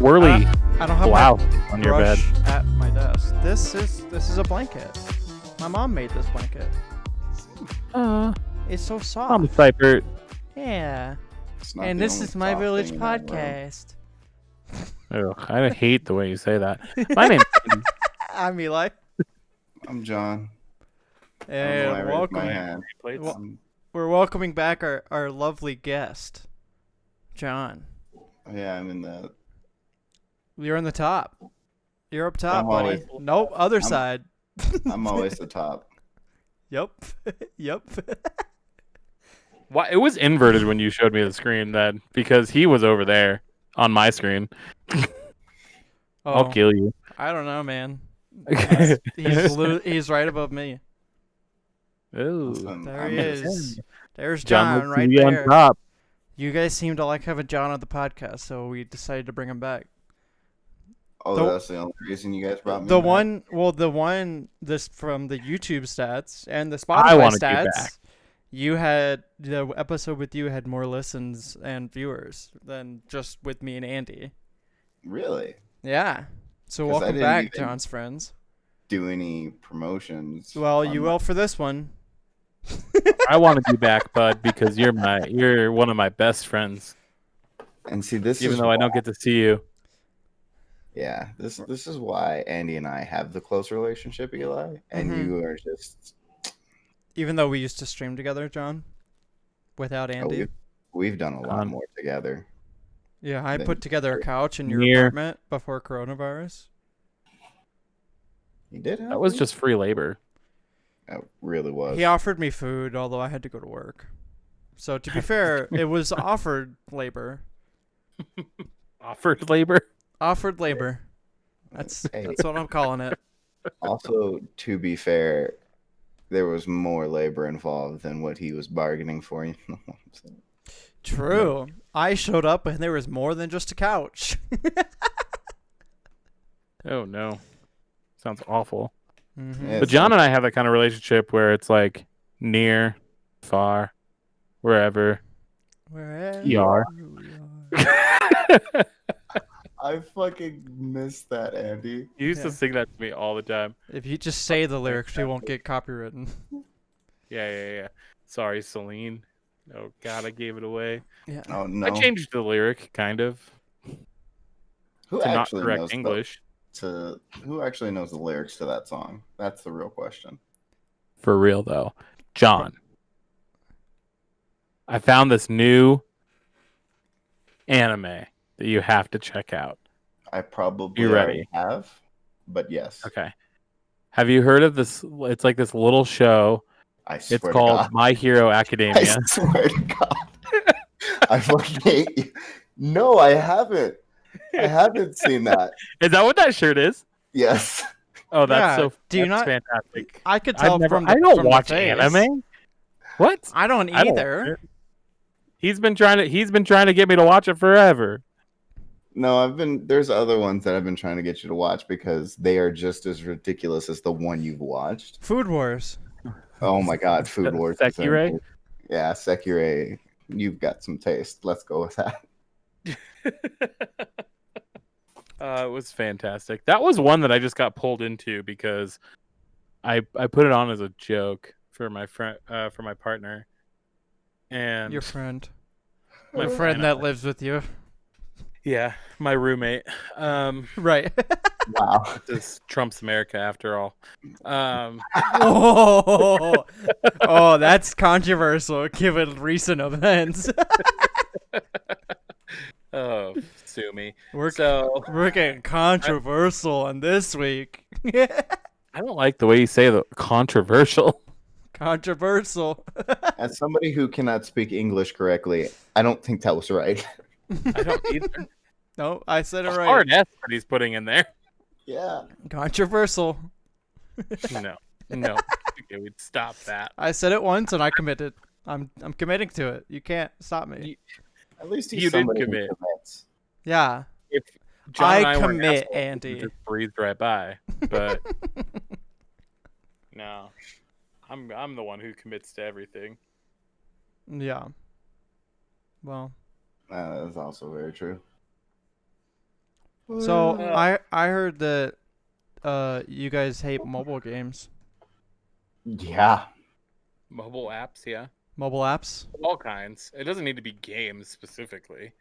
Whirly I don't have wow my on your bed brush at my desk. This is a blanket. My mom made this blanket. It's so soft. I'm Cypher. Yeah. And this is my village podcast. Oh, I hate the way you say that. My name's Andy. I'm Eli. I'm John. And we're welcoming back our lovely guest, John. Yeah, I'm in the... You're in the top. You're up top, buddy. Nope, other side. I'm always the top. Yep. Yep. Why it was inverted when you showed me the screen then, because he was over there on my screen. I'll kill you. I don't know, man. He's right above me. Oh, there he is. There's John right there. On top. You guys seem to like having John on the podcast, so we decided to bring him back. Oh, that's the only reason you guys brought me the back? This from the YouTube stats and the Spotify stats. You had the episode with you had more listens and viewers than just with me and Andy. Really? Yeah. So welcome back, John's friends. Do any promotions? Well, you will for this one. I wanted you back, bud, because you're one of my best friends. And see, this even though I don't get to see you. Yeah, this is why Andy and I have the close relationship, Eli, and you are just. Even though we used to stream together, John, without Andy, we've done a lot more together. Yeah, I put together a couch in your apartment before coronavirus. You did? That was just free labor. It really was. He offered me food, although I had to go to work. So to be fair, it was offered labor. Offered labor? Offered labor. That's what I'm calling it. Also, to be fair, there was more labor involved than what he was bargaining for. You know what I'm saying? True. I showed up and there was more than just a couch. Oh no. Sounds awful. Mm-hmm. Yeah, but John and I have that kind of relationship where it's like near, far, wherever you are. I fucking missed that, Andy. You used to sing that to me all the time. If you just say the lyrics, we won't get copywritten. Yeah. Sorry, Celine. Oh God, I gave it away. Yeah. Oh no. I changed the lyric, kind of. Who to actually not correct knows English? Who actually knows the lyrics to that song? That's the real question. For real though, John. I found this new anime that you have to check out. I probably already have, but yes. Okay. Have you heard of this? It's like this little show. I swear it's called God. My Hero Academia. I swear to God. I fucking hate you. No, I haven't. I haven't seen that. Is that what that shirt is? Yes. Oh, that's fantastic. I could I tell don't watch anime. What? I don't either. He's been trying to get me to watch it forever. No, there's other ones that I've been trying to get you to watch because they are just as ridiculous as the one you've watched. Food Wars. Oh my God, Food Wars. Sekirei? Yeah, Sekirei. You've got some taste. Let's go with that. It was fantastic. That was one that I just got pulled into because I put it on as a joke for my friend, for my partner, and your friend, my friend that lives with you. Yeah, my roommate. Right. Wow. This trumps America after all. Oh, that's controversial given recent events. Oh, sue me. We're getting controversial on this week. I don't like the way you say the controversial. Controversial. As somebody who cannot speak English correctly, I don't think that was right. I don't either. No, I said it A right. hard S that he's putting in there. Yeah. Controversial. No. Okay, we'd stop that. I said it once and I committed. I'm committing to it. You can't stop me. At least he's You did somebody who commit. commits. Yeah. If John and I I weren't commit, assholes, we Andy. just breezed right by. But no, I'm the one who commits to everything. Yeah. Well. That's also very true. So I heard that you guys hate mobile games. Yeah. Mobile apps, yeah, Mobile apps? all kinds. It doesn't need to be games specifically.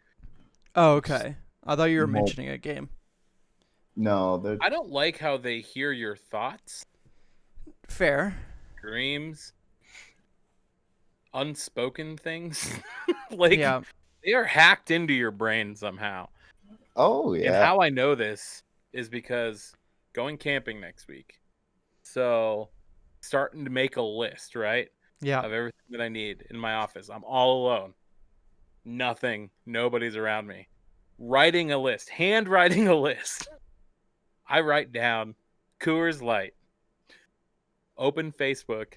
Oh, okay. I thought you were Mo- mentioning a game. No, they're I don't like how they hear your thoughts, Fair. dreams, unspoken things. Like Yeah. they are hacked into your brain somehow. Oh And yeah. how I know this is because going camping next week. So starting to make a list, right? Yeah. Of everything that I need in my office. I'm all alone. Nothing. Nobody's around me. Writing a list. Handwriting a list. I write down Coors Light. Open Facebook.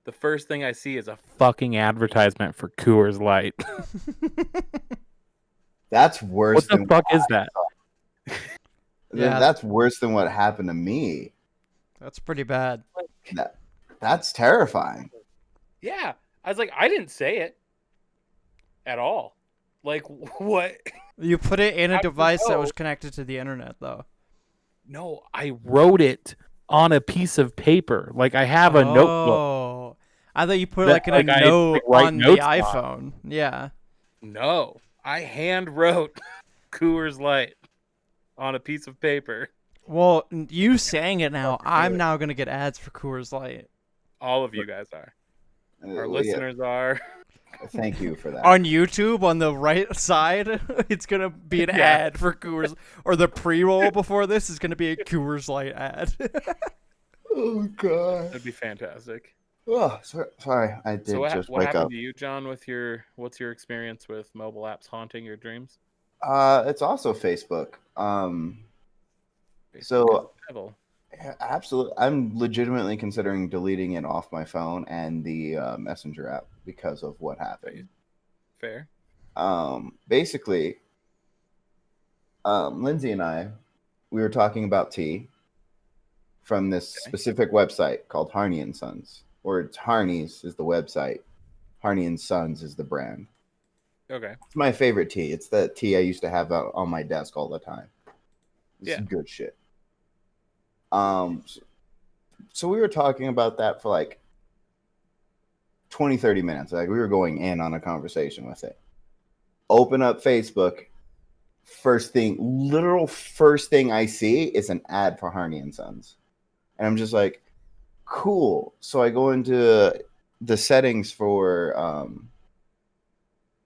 The first thing I see is a fucking advertisement for Coors Light. That's worse What the than fuck is that? Yeah. That's worse than what happened to me. That's pretty bad. That's terrifying. Yeah. I was like, I didn't say it at all. Like, what? You put it in a How do you device that know? was connected to the internet, though. No, I wrote it on a piece of paper. Like, I have a notebook. Oh. I thought you put That, like in a like, I, note like, write on the notes on. iPhone. Yeah. No, I hand wrote Coors Light on a piece of paper. Well, you saying it now, I'm now going to get ads for Coors Light. All of you guys are. Our Well, yeah, listeners are. thank you for that. On YouTube, on the right side, it's going to be an Yeah. ad for Coors. Or the pre-roll before this is going to be a Coors Light ad. Oh god. That'd be fantastic. Oh, sorry. I did So what just happened wake up. to you, John? What's your experience with mobile apps haunting your dreams? It's also Facebook. Facebook So- is the devil. Yeah, absolutely. I'm legitimately considering deleting it off my phone and the Messenger app because of what happened. Fair. Basically, Lindsay and I, we were talking about tea from this Okay. specific website called Harney and Sons, or it's Harney's is the website, Harney and Sons is the brand. Okay. It's my favorite tea. It's the tea I used to have out on my desk all the time. It's Yeah. good shit. So we were talking about that for like 20-30 minutes. Like we were going in on a conversation with it. Open up Facebook. Literal first thing I see is an ad for Harney and Sons. And I'm just like, cool. So I go into the settings for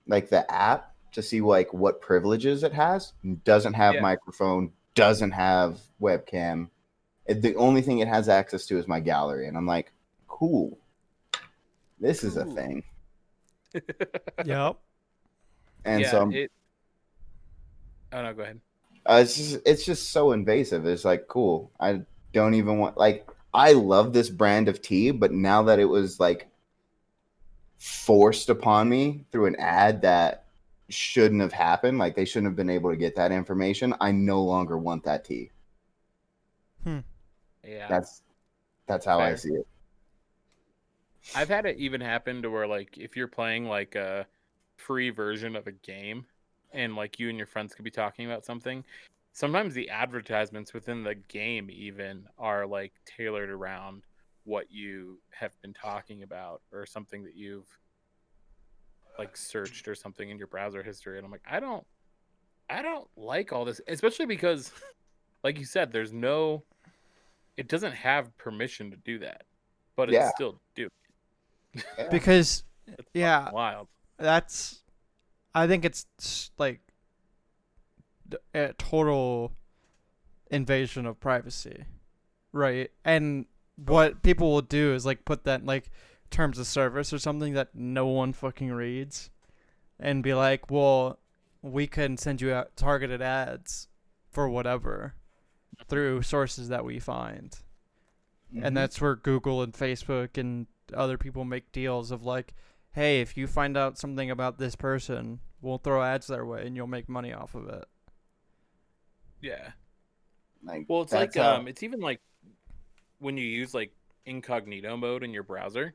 like the app to see like what privileges it has. Doesn't have Yeah. microphone, doesn't have webcam. The only thing it has access to is my gallery. And I'm like, cool. This is a Cool. thing. Yep. And yeah, so I'm, Oh no, go ahead. it's just so invasive. It's like, cool. I don't even want, like, I love this brand of tea, but now that it was like forced upon me through an ad that shouldn't have happened, like they shouldn't have been able to get that information, I no longer want that tea. Yeah. That's how I Fair. see it. I've had it even happen to where, like, if you're playing like a free version of a game and like you and your friends could be talking about something, sometimes the advertisements within the game even are like tailored around what you have been talking about or something that you've like searched or something in your browser history. And I'm like, I don't like all this, especially because like you said, it doesn't have permission to do that, but Yeah. it's still doing Yeah. Because, it. It's yeah, fucking wild. I think it's like a total invasion of privacy, right? And what people will do is like put that in, like terms of service or something that no one fucking reads, and be like, well, we can send you out targeted ads for whatever through sources that we find. And that's where Google and Facebook and other people make deals of like, hey, if you find out something about this person, we'll throw ads their way and you'll make money off of it. Yeah. Like, Well, it's like it's even like when you use like incognito mode in your browser,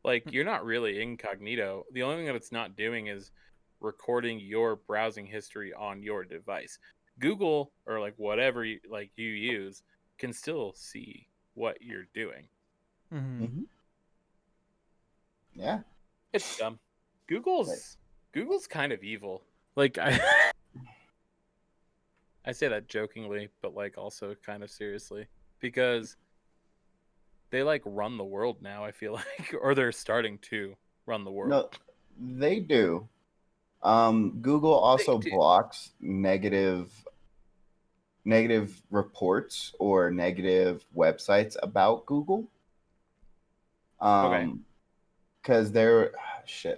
like you're not really incognito. The only thing that it's not doing is recording your browsing history on your device. Google or like whatever you use can still see what you're doing. Yeah, it's dumb. Google's kind of evil. Like I say that jokingly, but like also kind of seriously, because they like run the world now, I feel like, or they're starting to run the world. No, they do. Google also blocks negative reports or negative websites about Google. Okay. Because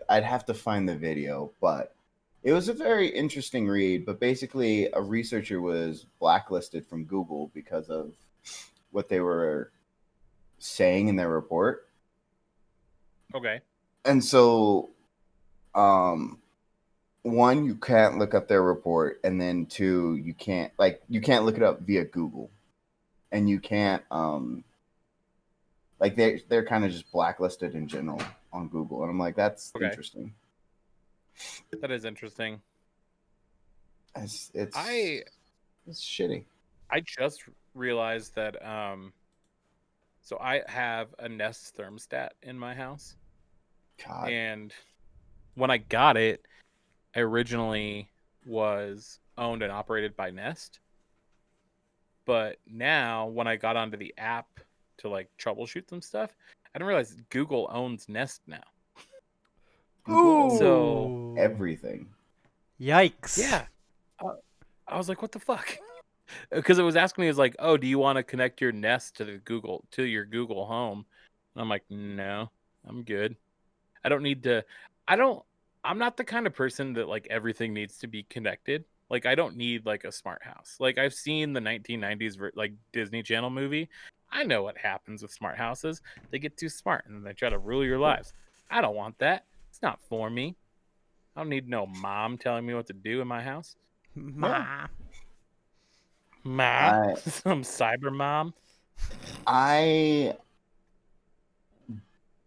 I'd have to find the video, but it was a very interesting read. But basically, a researcher was blacklisted from Google because of what they were saying in their report. Okay. And so, one, you can't look up their report, and then two, you can't look it up via Google, and you can't like they're kind of just blacklisted in general on Google, and I'm like, that's interesting. That is interesting. It's shitty. I just realized that so I have a Nest thermostat in my house. God. And when I got it, I originally was owned and operated by Nest. But now when I got onto the app to like troubleshoot some stuff, I didn't realize Google owns Nest now. Google so everything. Yikes. Yeah. I was like, what the fuck? Because it was asking me, it's like, oh, do you want to connect your Nest to your Google Home? And I'm like, no, I'm good. I don't need to. I'm not the kind of person that like everything needs to be connected. Like I don't need like a smart house. Like I've seen the 1990s like Disney Channel movie. I know what happens with smart houses. They get too smart and they try to rule your lives. I don't want that. It's not for me. I don't need no mom telling me what to do in my house. Ma. Some cyber mom.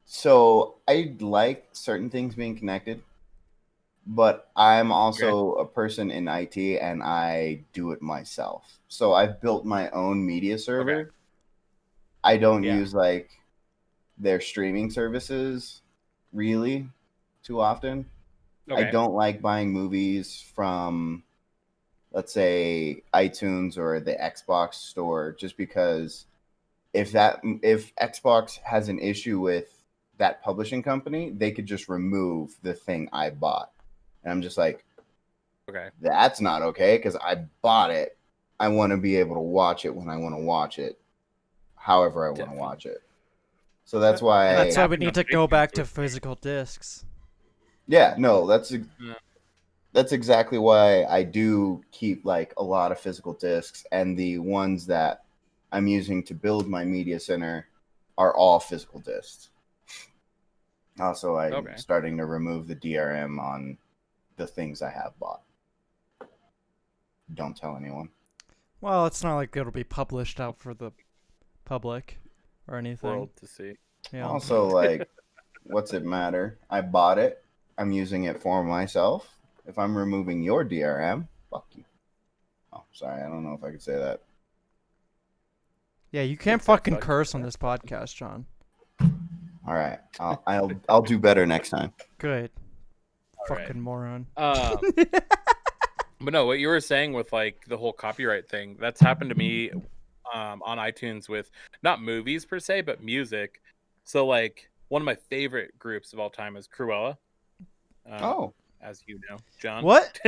So I like certain things being connected, but I'm also a person in IT and I do it myself. So I've built my own media server. Okay. I don't use like their streaming services really too often. Okay. I don't like buying movies from, let's say, iTunes or the Xbox store, just because if Xbox has an issue with that publishing company, they could just remove the thing I bought. And I'm just like, okay, that's not okay, because I bought it. I want to be able to watch it when I want to watch it, however I want to watch it. So that's why we need to go back to physical discs. Yeah, no, that's exactly why I do keep like a lot of physical discs, and the ones that I'm using to build my media center are all physical discs. Also, I'm starting to remove the DRM on the things I have bought. Don't tell anyone. Well, it's not like it'll be published out for the public or anything. World to see. Yeah. Also, like, what's it matter? I bought it. I'm using it for myself. If I'm removing your DRM, fuck you. Oh, sorry. I don't know if I could say that. Yeah, you can't fucking curse on this podcast, John. All right. I'll do better next time. Good. Fucking moron. But no, what you were saying with like the whole copyright thing, that's happened to me on iTunes with not movies per se, but music. So like one of my favorite groups of all time is Cruella. as you know, John. What?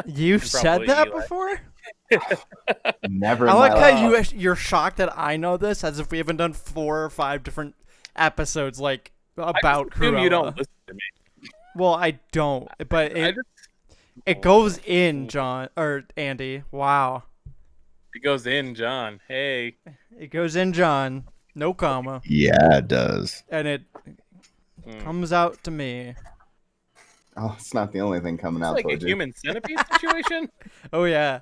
You've said that Eli. before? Never. I in like my how life. you're shocked that I know this, as if we haven't done 4 or 5 different episodes like about I assume Cruella. you don't listen to me. Well, I don't, but it goes in, John or Andy. Wow. It goes in, John. Hey. It goes in, John. No comma. Yeah, it does. And it comes out to me. Oh, it's not the only thing coming It's out like towards a you. human centipede situation. Oh yeah.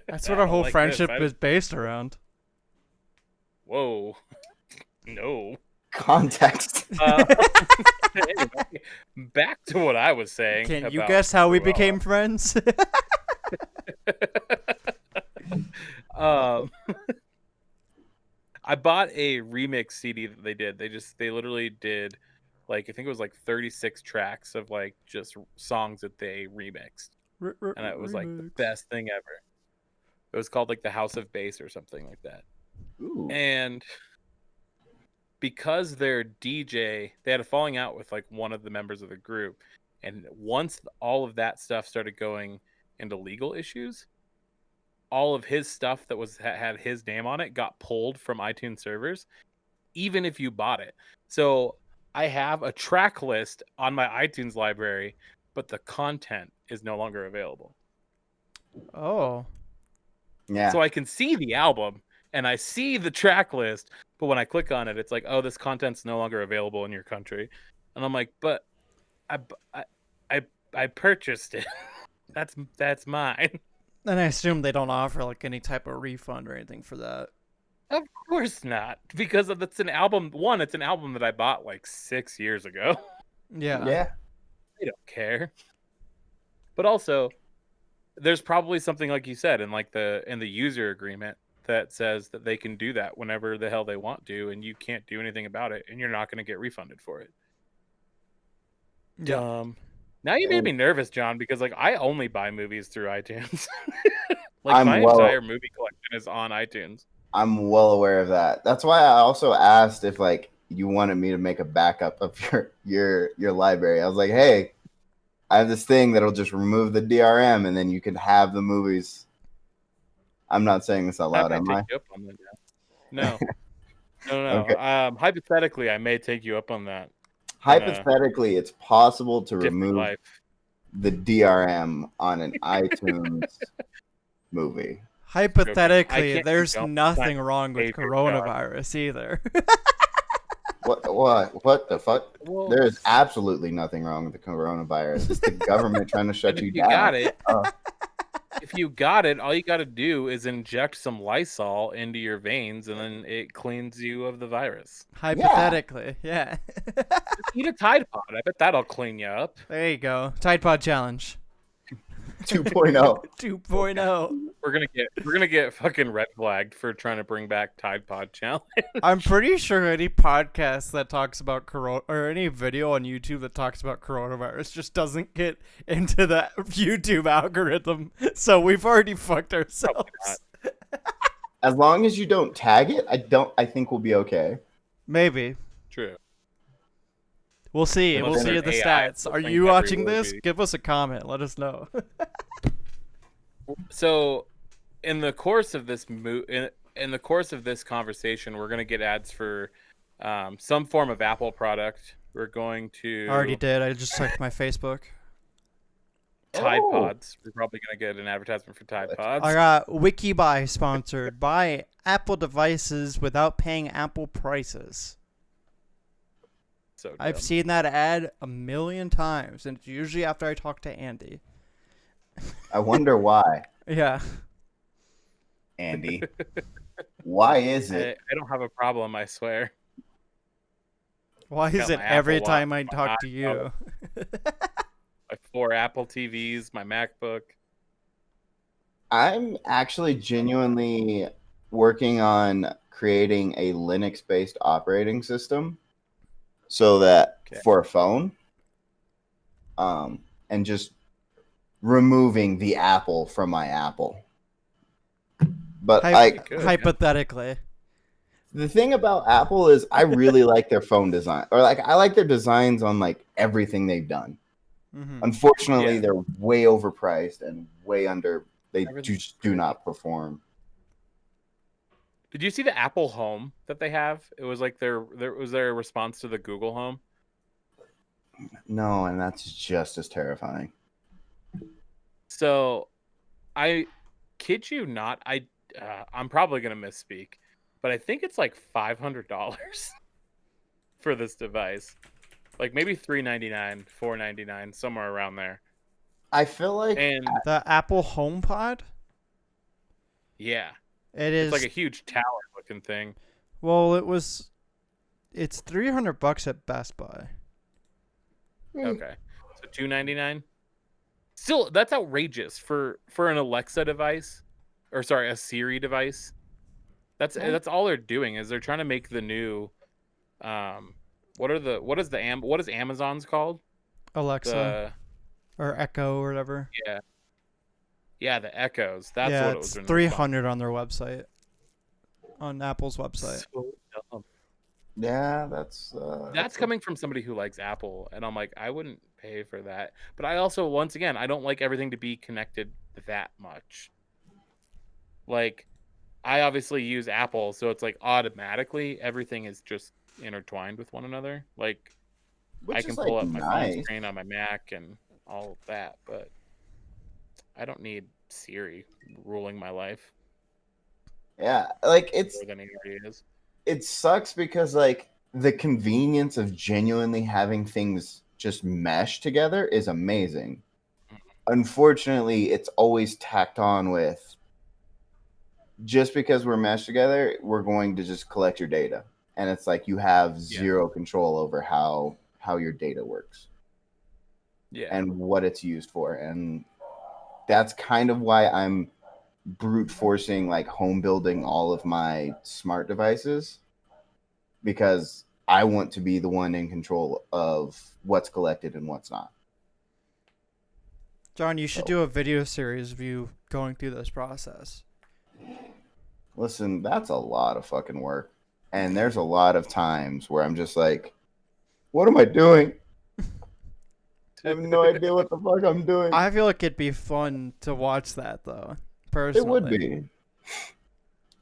That's what our whole Like friendship this. is based around. Whoa. No. Context. Anyway, back to what I was saying. Can you about guess how we Cruella. became friends? I bought a remix CD that they did. They literally did, like, I think it was like 36 tracks of like just songs that they remixed, and it was like the best thing ever. It was called like the House of Bass or something like that. Ooh. And because their DJ, they had a falling out with like one of the members of the group, and once all of that stuff started going into legal issues, all of his stuff that had his name on it got pulled from iTunes servers, even if you bought it. So I have a track list on my iTunes library, but the content is no longer available. Oh. Yeah. So I can see the album and I see the track list, but when I click on it, it's like, oh, this content's no longer available in your country. And I'm like, but I purchased it. That's mine. And I assume they don't offer like any type of refund or anything for that. Of course not, because it's an album. One, it's an album that I bought like 6 years ago. Yeah. Yeah. I don't care. But also, there's probably something like you said in the user agreement that says that they can do that whenever the hell they want to, and you can't do anything about it, and you're not going to get refunded for it. Yeah. Now you made me nervous, John, because like I only buy movies through iTunes. I'm my well- entire movie collection is on iTunes. I'm well aware of that. That's why I also asked if like you wanted me to make a backup of your library. I was like, hey, I have this thing that'll just remove the DRM and then you can have the movies. I'm not saying this out loud, am I? Take you up on that, yeah. No. Okay. Hypothetically, I may take you up on that. Hypothetically, it's possible to Different remove life. the DRM on an iTunes movie. Hypothetically, can't there's condone nothing that wrong with behavior, coronavirus either. What the fuck? Well, There is absolutely nothing wrong with the coronavirus. It's the government trying to shut if you you down. got it, Oh. if you got it, all you got to do is inject some Lysol into your veins, and then it cleans you of the virus. Hypothetically, yeah. Just eat a Tide Pod. I bet that'll clean you up. There you go. Tide Pod Challenge 2.0. 2.0. We're gonna get fucking red flagged for trying to bring back Tide Pod Challenge. I'm pretty sure any podcast that talks about corona or any video on YouTube that talks about coronavirus just doesn't get into the YouTube algorithm. So we've already fucked ourselves. As long as you don't tag it, I think we'll be okay. Maybe. True. We'll see. Unless We'll see there's the AI stats. Are filtering you every watching this? movie. Give us a comment. Let us know. So, in the course of this in the course of this conversation, we're gonna get ads for some form of Apple product. We're going to I already did. I just checked my Facebook. Tide Oh. Pods. We're probably gonna get an advertisement for Tide Pods. I got WikiBuy sponsored. Buy Apple devices without paying Apple prices. So I've dumb. seen that ad a million times, and it's usually after I talk to Andy. I wonder why, Yeah. Andy. Why is it? I don't have a problem. I swear. Why Got is it my every Apple time I Watch, my talk to you? My 4 Apple TVs, my MacBook. I'm actually genuinely working on creating a Linux-based operating system so that for a phone, and just removing the Apple from my Apple. But Hypothetically. the thing about Apple is I really like their phone design, or like I like their designs on like everything they've done. Mm-hmm. Unfortunately, they're way overpriced and way under. They just do not perform. Did you see the Apple Home that they have? It was like their response to the Google Home. No, and that's just as terrifying. So, I kid you not, I'm probably gonna misspeak, but I think it's like $500 for this device. Like maybe $399, $499, somewhere around there. I feel like the Apple HomePod. Yeah, it is. It's like a huge tower looking thing. Well, it's $300 at Best Buy. Okay, so $299. Still, that's outrageous for an Alexa device, or sorry, a Siri device. That's all they're doing is they're trying to make the new, what is Amazon's called? Alexa or Echo or whatever. Yeah, the Echoes. That's what it was. It's $300 on their website, on Apple's website. So dumb. Yeah, that's coming from somebody who likes Apple, and I'm like, I wouldn't pay for that. But I also, once again, I don't like everything to be connected that much. Like, I obviously use Apple, so it's like automatically everything is just intertwined with one another. Like, I can pull up my phone screen on my Mac and all of that, but I don't need Siri ruling my life. Yeah, like More than it already is. It sucks because like the convenience of genuinely having things just mesh together is amazing. Unfortunately, it's always tacked on with just because we're meshed together, we're going to just collect your data. And it's like you have zero control over how your data works. Yeah. And what it's used for. And that's kind of why I'm brute forcing like home building all of my smart devices, because I want to be the one in control of what's collected and what's not. John, you should do a video series of you going through this process. Listen, that's a lot of fucking work. And there's a lot of times where I'm just like, what am I doing? I have no idea what the fuck I'm doing. I feel like it'd be fun to watch that, though. Personally. It would be.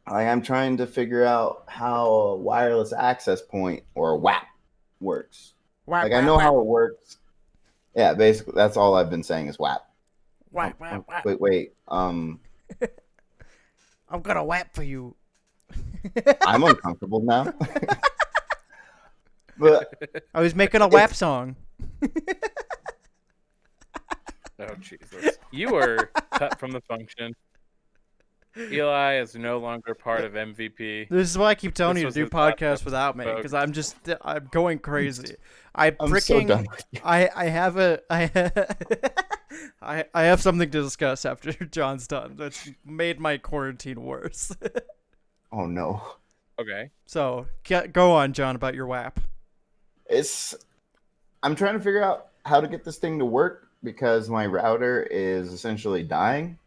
Like, I'm trying to figure out how a wireless access point, or WAP, works. Like, I know how it works. Yeah, basically, that's all I've been saying is WAP. WAP. Wait. I'm gonna WAP for you. I'm uncomfortable now. But I was making a WAP song. Oh, Jesus. You were cut from the function. Eli is no longer part of MVP. This is why I keep telling you to do podcasts without me, because I'm going crazy. I'm so done with you. I have something to discuss after John's done. That's made my quarantine worse. Oh no. Okay. So go on, John, about your WAP. I'm trying to figure out how to get this thing to work because my router is essentially dying.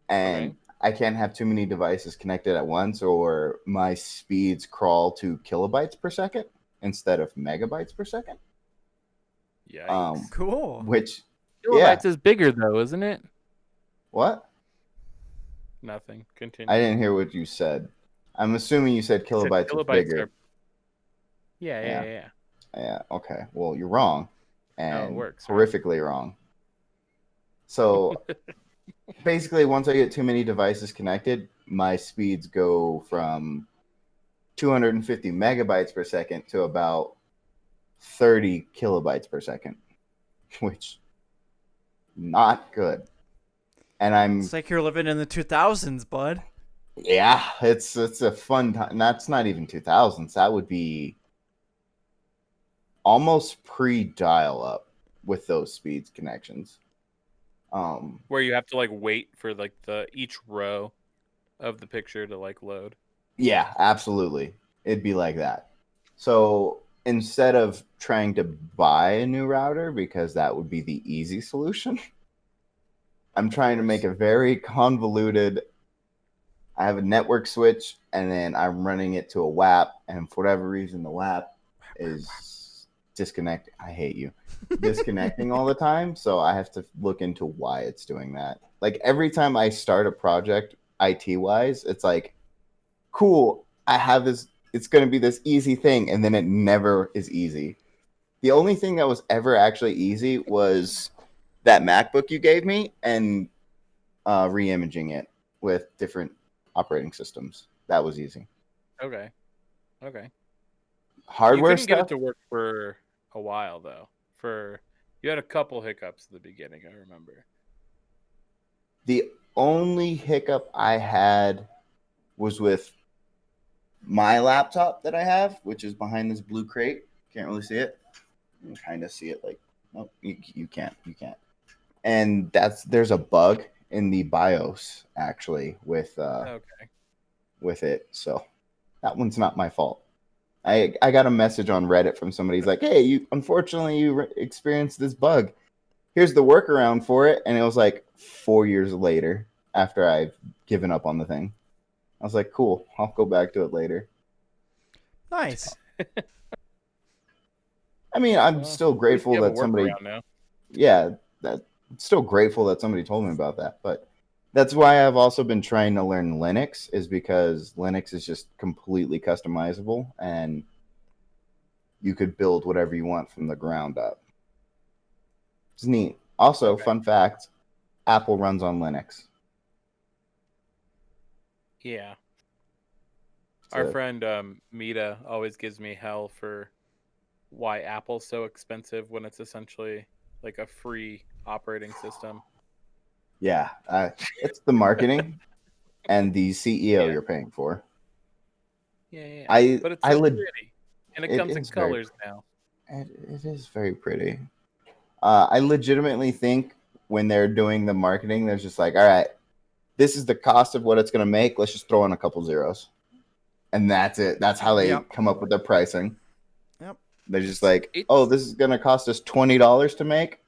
And I can't have too many devices connected at once, or my speeds crawl to kilobytes per second instead of megabytes per second. Yeah. Cool. Which kilobytes is bigger though, isn't it? What? Nothing. Continue. I didn't hear what you said. I'm assuming you said kilobytes is bigger. Yeah. Yeah. Okay. Well, you're wrong, and it works, horrifically wrong. So. Basically, once I get too many devices connected, my speeds go from 250 megabytes per second to about 30 kilobytes per second, which not good. And it's like you're living in the 2000s, bud. Yeah, it's a fun time. That's not even 2000s. That would be almost pre-dial-up with those speeds connections. Where you have to like wait for like each row of the picture to like load. Yeah, absolutely. It'd be like that. So instead of trying to buy a new router, because that would be the easy solution, I'm trying to make a very convoluted. I have a network switch, and then I'm running it to a WAP, and for whatever reason, the WAP is disconnect. I hate you. Disconnecting all the time. So I have to look into why it's doing that. Like every time I start a project IT wise, it's like, cool, I have this, it's going to be this easy thing. And then it never is easy. The only thing that was ever actually easy was that MacBook you gave me and re-imaging it with different operating systems. That was easy. Okay. Hardware you couldn't get stuff. it to work for a while though. You had a couple hiccups at the beginning, I remember. The only hiccup I had was with my laptop that I have, which is behind this blue crate. Can't really see it. You can kind of see it like, nope, you can't. And there's a bug in the BIOS actually with it. So that one's not my fault. I got a message on Reddit from somebody. He's like, hey, you experienced this bug. Here's the workaround for it. And it was like 4 years later after I've given up on the thing. I was like, cool, I'll go back to it later. Nice. I mean, I'm still grateful that somebody. Yeah, still grateful that somebody told me about that. But that's why I've also been trying to learn Linux, is because Linux is just completely customizable and you could build whatever you want from the ground up. It's neat. Also, fun fact, Apple runs on Linux. Yeah. Our friend Mita always gives me hell for why Apple's so expensive when it's essentially like a free operating system. Yeah, it's the marketing and the CEO you're paying for. Yeah. But it's so pretty, and it comes in colors now. It is very pretty. I legitimately think when they're doing the marketing, they're just like, all right, this is the cost of what it's going to make. Let's just throw in a couple zeros. And that's it. That's how they come up with their pricing. Yep. They're just like, this is going to cost us $20 to make.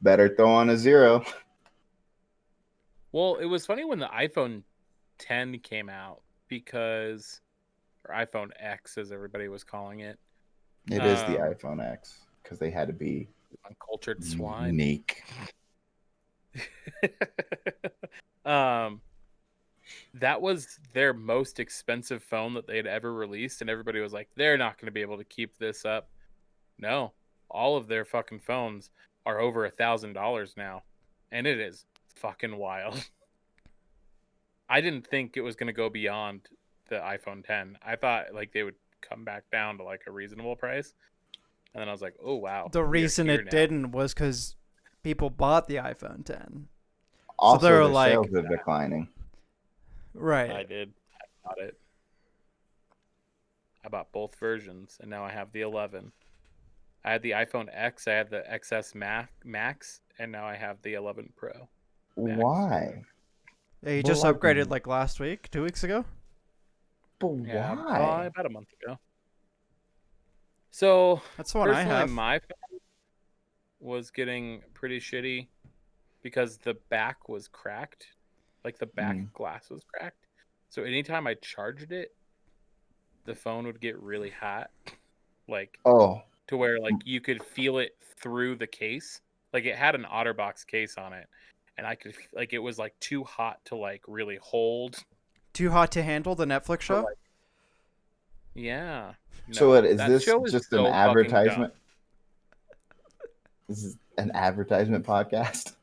Better throw on a zero. Well, it was funny when the iPhone 10 came out or iPhone X, as everybody was calling it. It is the iPhone X because they had to be uncultured swine. Unique. That was their most expensive phone that they had ever released, and everybody was like, they're not going to be able to keep this up. No, all of their fucking phones are over $1,000 now, and it is fucking wild. I didn't think it was going to go beyond the iPhone 10. I thought like they would come back down to like a reasonable price, and then I was like, oh wow. The reason it didn't was because people bought the iPhone 10. Also, so they were their like, sales are declining. Right. I did. I bought it. I bought both versions, and now I have the 11. I had the iPhone X, I had the XS Max, and now I have the 11 Pro. Max. Why? Yeah, you just upgraded like last week, 2 weeks ago? But why? About a month ago. So that's the one I have. My phone was getting pretty shitty because the back was cracked. Like the back glass was cracked. So anytime I charged it, the phone would get really hot. Like to where like you could feel it through the case. Like it had an OtterBox case on it. And I could like it was like too hot to like really hold. Too hot to handle the Netflix show? Like, yeah. No, so is this just an advertisement? This is an advertisement podcast?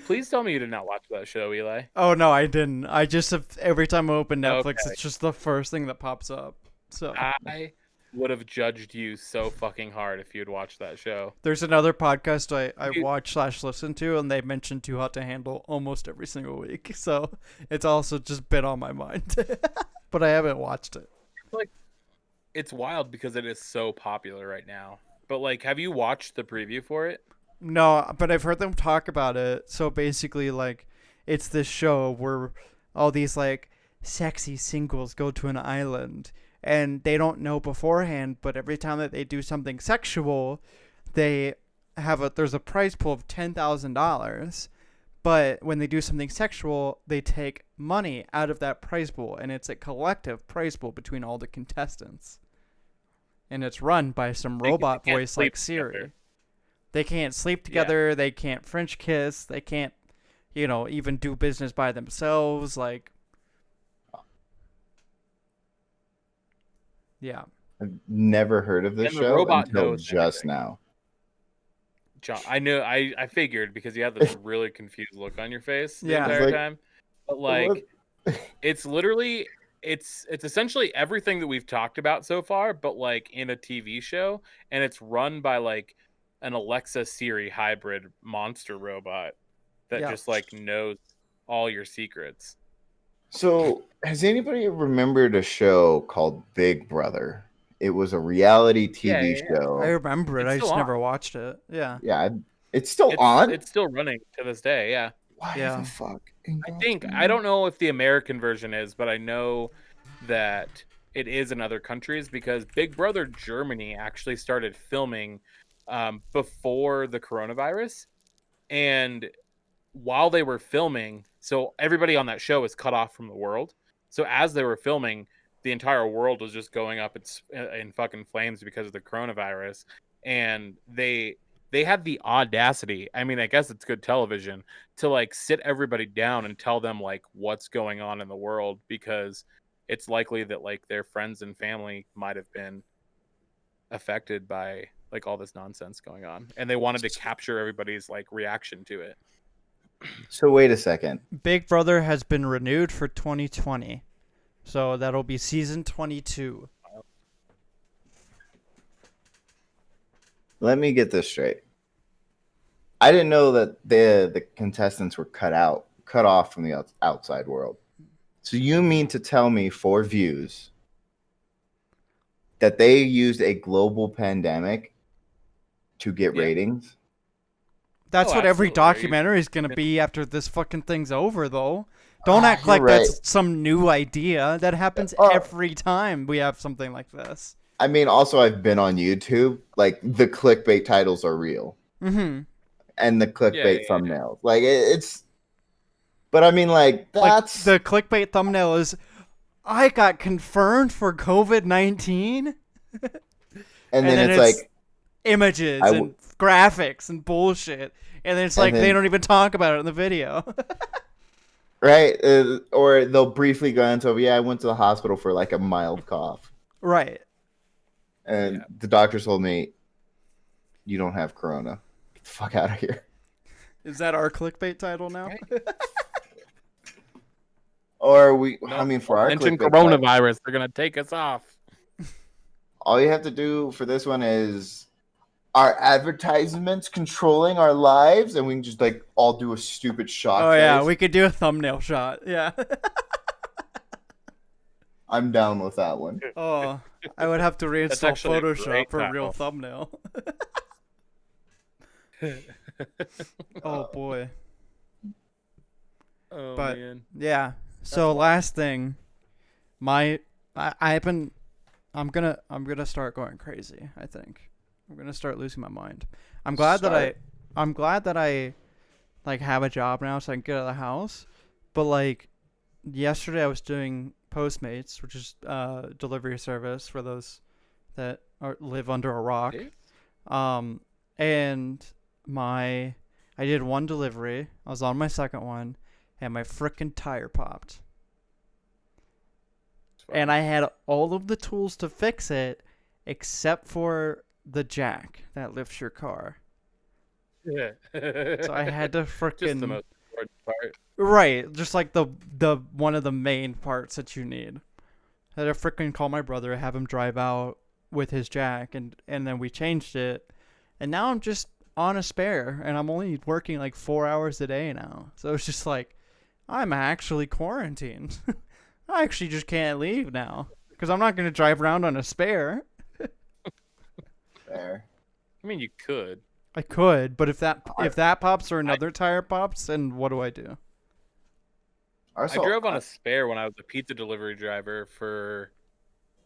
Please tell me you did not watch that show, Eli. Oh, no, I didn't. I just every time I open Netflix, it's just the first thing that pops up. So I would have judged you so fucking hard if you had watched that show. There's another podcast I watch/listen to, and they mention Too Hot to Handle almost every single week. So it's also just been on my mind. But I haven't watched it. Like, it's wild because it is so popular right now. But like, have you watched the preview for it? No, but I've heard them talk about it. So basically, like, it's this show where all these like sexy singles go to an island, and they don't know beforehand. But every time that they do something sexual, there's a prize pool of $10,000. But when they do something sexual, they take money out of that prize pool, and it's a collective prize pool between all the contestants. and it's run by some They robot can't voice sleep like Siri. together. They can't sleep together. They can't French kiss. They can't, even do business by themselves. Like, yeah. I've never heard of this And the show robot until knows just everything. now. John, I knew. I figured because you had this really confused look on your face the Yeah. entire time. But What? it's literally, it's essentially everything that we've talked about so far, but like in a TV show, and it's run by like an Alexa Siri hybrid monster robot that Yeah. just like knows all your secrets. So, has anybody remembered a show called Big Brother? It was a reality TV show. I remember it. It's I still just on. never watched it. Yeah. Yeah, it's still on. It's still running to this day. Yeah. Why Yeah. the fuck? I don't know if the American version is, but I know that it is in other countries because Big Brother Germany actually started filming before the coronavirus. And while they were filming, so everybody on that show is cut off from the world. So as they were filming, the entire world was just going up in fucking flames because of the coronavirus. And they had the audacity, I mean, I guess it's good television, to like sit everybody down and tell them like what's going on in the world, because it's likely that like their friends and family might have been affected by like all this nonsense going on, and they wanted to capture everybody's like reaction to it. So wait a second. Big Brother has been renewed for 2020. So that'll be season 22. Let me get this straight. I didn't know that the contestants were cut off from the outside world. So you mean to tell me for views that they used a global pandemic to get ratings? That's what every absolutely. documentary is going to be after this fucking thing's over, though. Don't act like You're that's some new idea. That happens every time we have something like this. I mean, also, I've been on YouTube. Like, the clickbait titles are real. Mm-hmm. And the clickbait thumbnails. Like, it's... But, I mean, like, that's... Like, the clickbait thumbnail is, I got confirmed for COVID-19. and then it's like... Images and graphics and bullshit. And then it's like, they don't even talk about it in the video. Right? Or they'll briefly go into, I went to the hospital for, like, a mild cough. Right. And the doctor told me, you don't have corona. Get the fuck out of here. Is that our clickbait title now? Right. Or for our mention clickbait coronavirus, title, they're gonna take us off. all you have to do for this one is, are advertisements controlling our lives? And we can just like all do a stupid shot. Oh yeah, we could do a thumbnail shot. Yeah. I'm down with that one. Oh, I would have to reinstall Photoshop for a real thumbnail. Oh boy. Oh but man. yeah. So last thing, I'm gonna start going crazy. I think I'm gonna start losing my mind. I'm glad that I like have a job now, so I can get out of the house. But like yesterday, I was doing Postmates, which is delivery service for those that live under a rock. And I did one delivery. I was on my second one, and my frickin' tire popped. And I had all of the tools to fix it, except for the jack that lifts your car. Yeah. So I had to frickin' just the most important part. Right, just like the one of the main parts that you need. I had to frickin' call my brother, have him drive out with his jack, and then we changed it. And now I'm just on a spare, and I'm only working like 4 hours a day now. So it's just like, I'm actually quarantined. I actually just can't leave now because I'm not going to drive around on a spare. Fair. I mean, you could. I could, but if that pops or another tire pops, then what do I do? I drove on a spare when I was a pizza delivery driver for,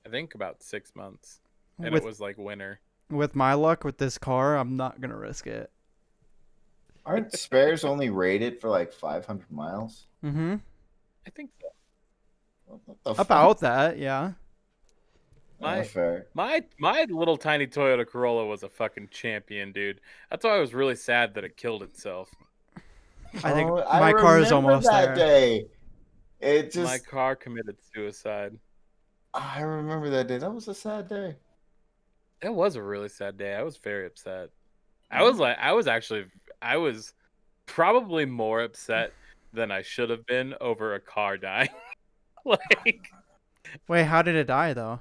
I think, about 6 months, and it was like winter. With my luck with this car, I'm not gonna risk it. Aren't spares only rated for like 500 miles? Mm-hmm. I think so. What the About fuck? that, yeah. Fair. My little tiny Toyota Corolla was a fucking champion, dude. That's why I was really sad that it killed itself. I think I my car is remember almost that there. day. My car committed suicide. I remember that day. That was a sad day. It was a really sad day. I was very upset. I was probably more upset than I should have been over a car dying. Like, wait, how did it die though?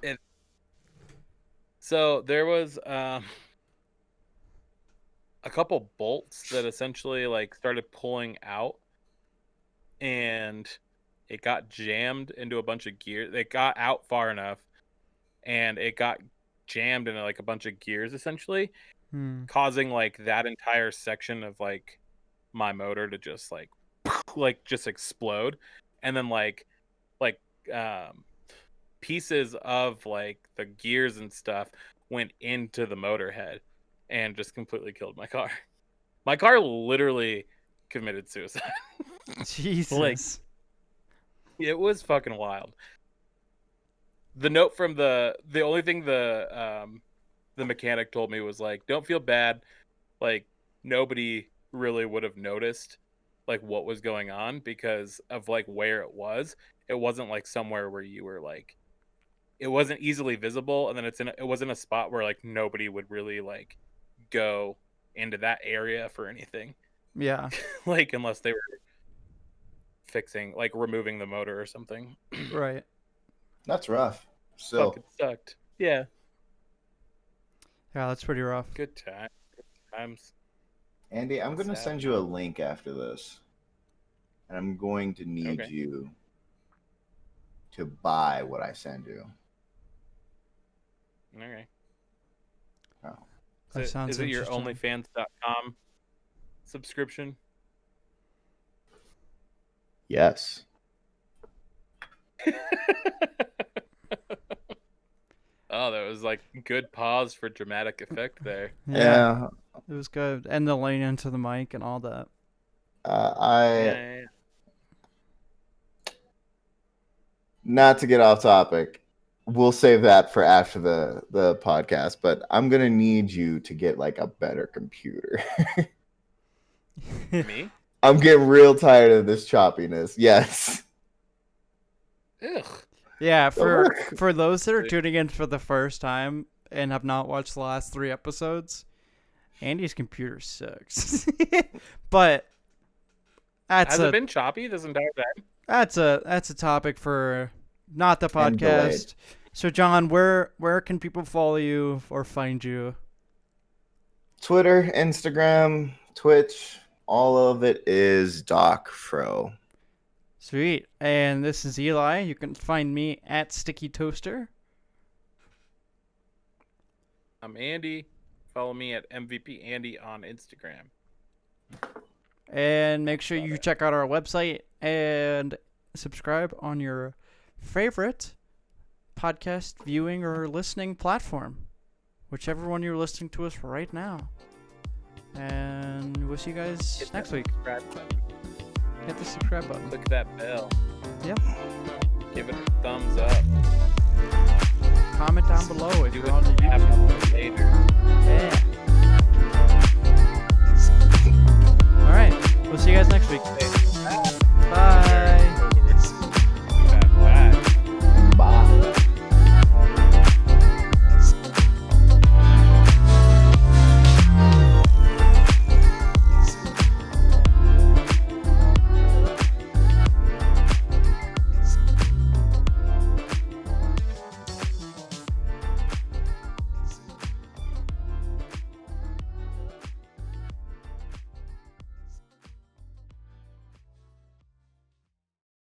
So there was a couple bolts that essentially like started pulling out, and it got jammed into a bunch of gears. It got out far enough, and it got jammed into like a bunch of gears essentially, causing like that entire section of like my motor to just like just explode, and then like pieces of like the gears and stuff went into the motor head and just completely killed my car. My car literally committed suicide. Jesus. Like, it was fucking wild. The note from the only thing the mechanic told me was like, don't feel bad. Like, nobody really would have noticed like what was going on because of like where it was. It wasn't like somewhere where you were like, it wasn't easily visible, and then it wasn't a spot where like nobody would really like go into that area for anything. Yeah. Like, unless they were fixing, like removing the motor or something. Right. That's rough. So Fucking sucked. Yeah. Yeah, that's pretty rough. Good times. Andy, I'm going to Sad. send you a link after this. And I'm going to need you to buy what I send you. Okay. Oh. Sounds Is it your interesting. OnlyFans.com subscription? Yes. Oh, that was like good pause for dramatic effect there. Yeah. It was good. And the lean into the mic and all that. Yeah. Not to get off topic, we'll save that for after the podcast, but I'm going to need you to get like a better computer. Me? I'm getting real tired of this choppiness. Yes. Ugh. Yeah, for those that are tuning in for the first time and have not watched the last 3 episodes, Andy's computer sucks. But Has it been choppy this entire time? That's a topic for not the And delayed. podcast. So John, where can people follow you or find you? Twitter, Instagram, Twitch, all of it is DocFro. Sweet. And this is Eli. You can find me at Sticky Toaster. I'm Andy. Follow me at MVP Andy on Instagram. And make sure you check out our website and subscribe on your favorite podcast viewing or listening platform, whichever one you're listening to us right now. And we'll see you guys next week. Subscribe button. Hit the subscribe button. Click that bell. Yep. Give it a thumbs up. Comment down below if Do you're it on the YouTube. later. Yeah.